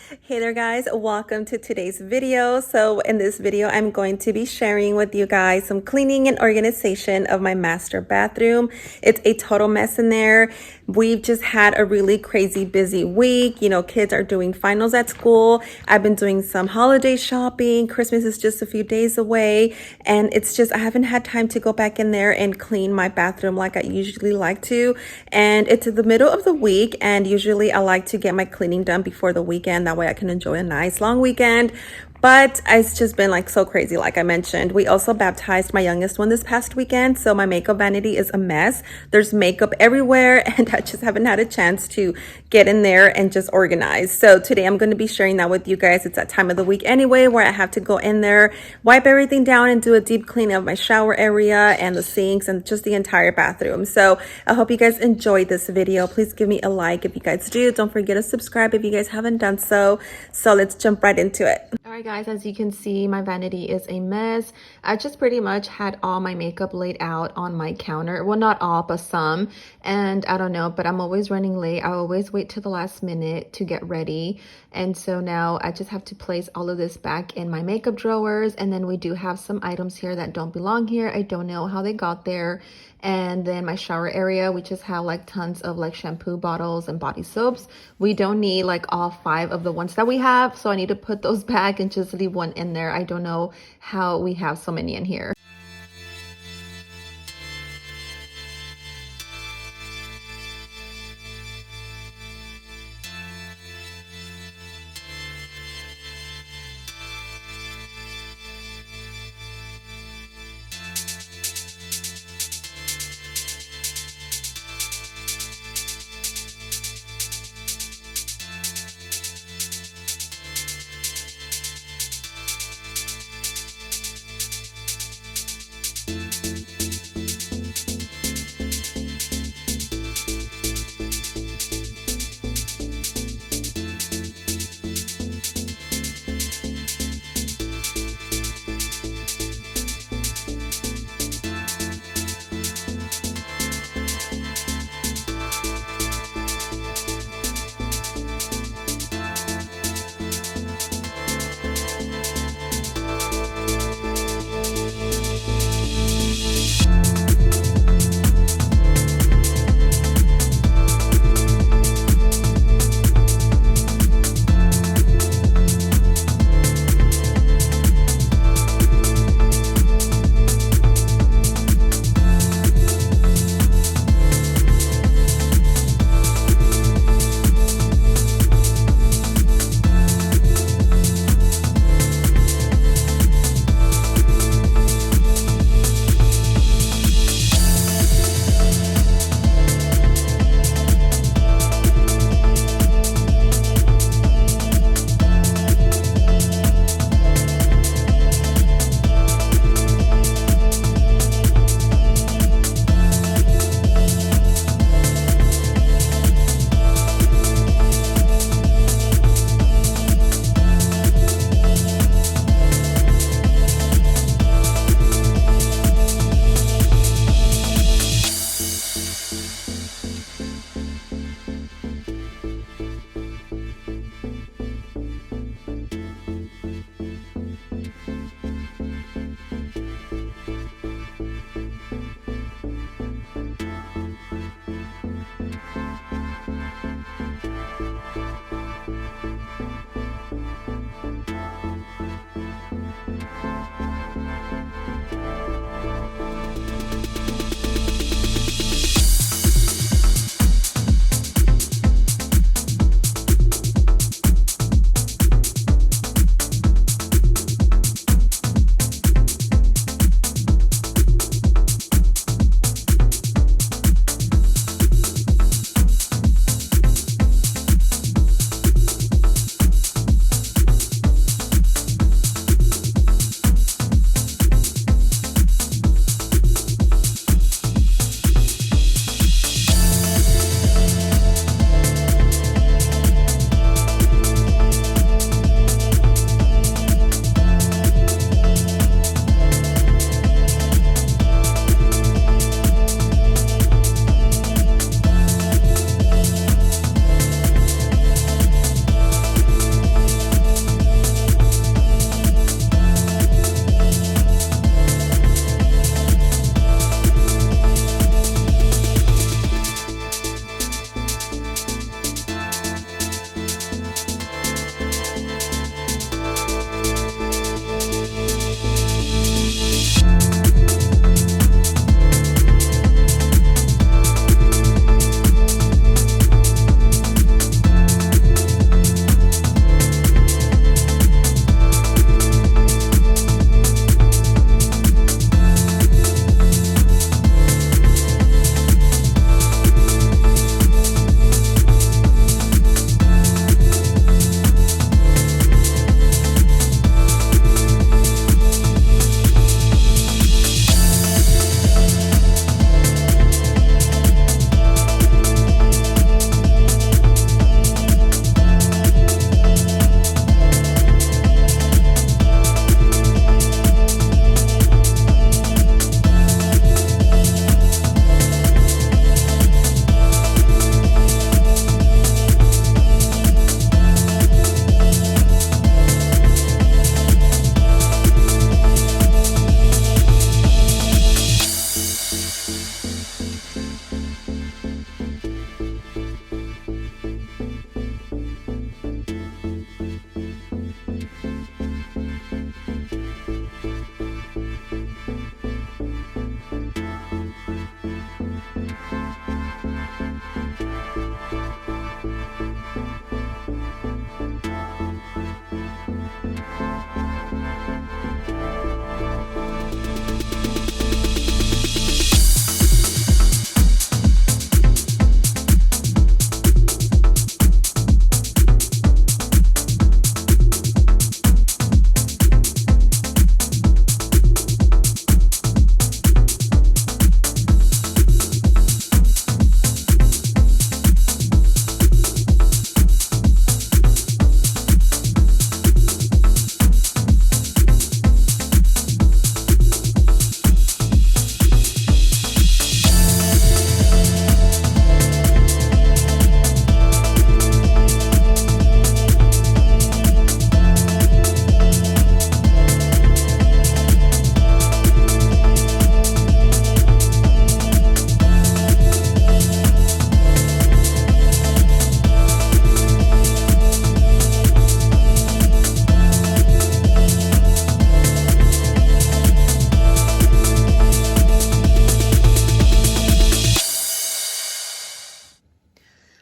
Hey there guys, welcome to today's video. So in this video, I'm going to be sharing with you guys some cleaning and organization of my master bathroom. It's a total mess in there. We've just had a really crazy busy week. You know, kids are doing finals at school. I've been doing some holiday shopping. Christmas is just a few days away. And it's just, I haven't had time to go back in there and clean my bathroom like I usually like to. And it's the middle of the week. And usually I like to get my cleaning done before the weekend. That way I can enjoy a nice long weekend. But it's just been like so crazy, like I mentioned. We also baptized my youngest one this past weekend, so my makeup vanity is a mess. There's makeup everywhere, and I just haven't had a chance to get in there and just organize. So today I'm going to be sharing that with you guys. It's that time of the week anyway where I have to go in there, wipe everything down, and do a deep clean of my shower area and the sinks and just the entire bathroom. So I hope you guys enjoyed this video. Please give me a like if you guys do. Don't forget to subscribe if you guys haven't done so. So let's jump right into it. All right guys, as you can see, my vanity is a mess. I just pretty much had all my makeup laid out on my counter. Well, not all, but some. And I don't know, but I'm always running late. I always wait till the last minute to get ready. And so now I just have to place all of this back in my makeup drawers. And then we do have some items here that don't belong here. I don't know how they got there. And then my shower area, we just have like tons of like shampoo bottles and body soaps. We don't need like all 5 of the ones that we have, so I need to put those back and just leave one in there. I don't know how we have so many in here.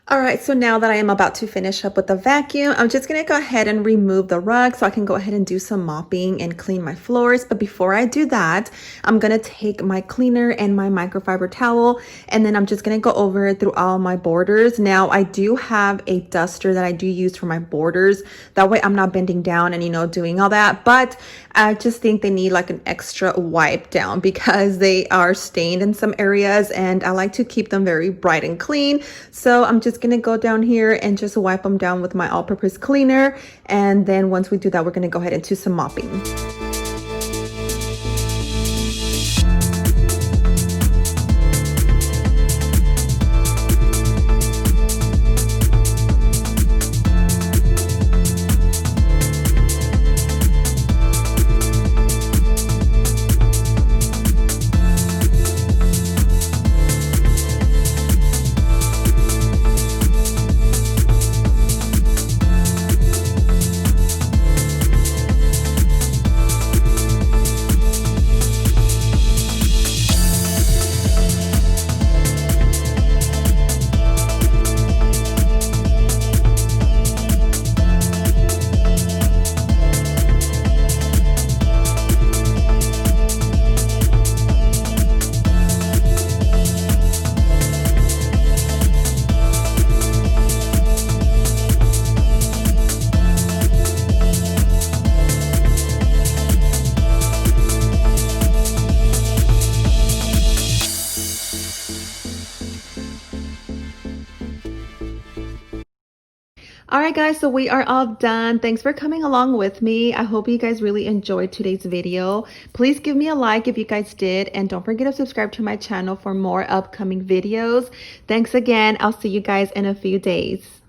All right, so now that I am about to finish up with the vacuum, I'm just gonna go ahead and remove the rug so I can go ahead and do some mopping and clean my floors. But before I do that, I'm gonna take my cleaner and my microfiber towel, and then I'm just gonna go over it through all my borders. Now, I do have a duster that I do use for my borders. That way I'm not bending down and, doing all that. But I just think they need like an extra wipe down because they are stained in some areas, and I like to keep them very bright and clean. So I'm just gonna go down here and just wipe them down with my all-purpose cleaner, and then once we do that, we're gonna go ahead and do some mopping. All right, guys, so we are all done. Thanks for coming along with me. I hope you guys really enjoyed today's video. Please give me a like if you guys did, and don't forget to subscribe to my channel for more upcoming videos. Thanks again. I'll see you guys in a few days.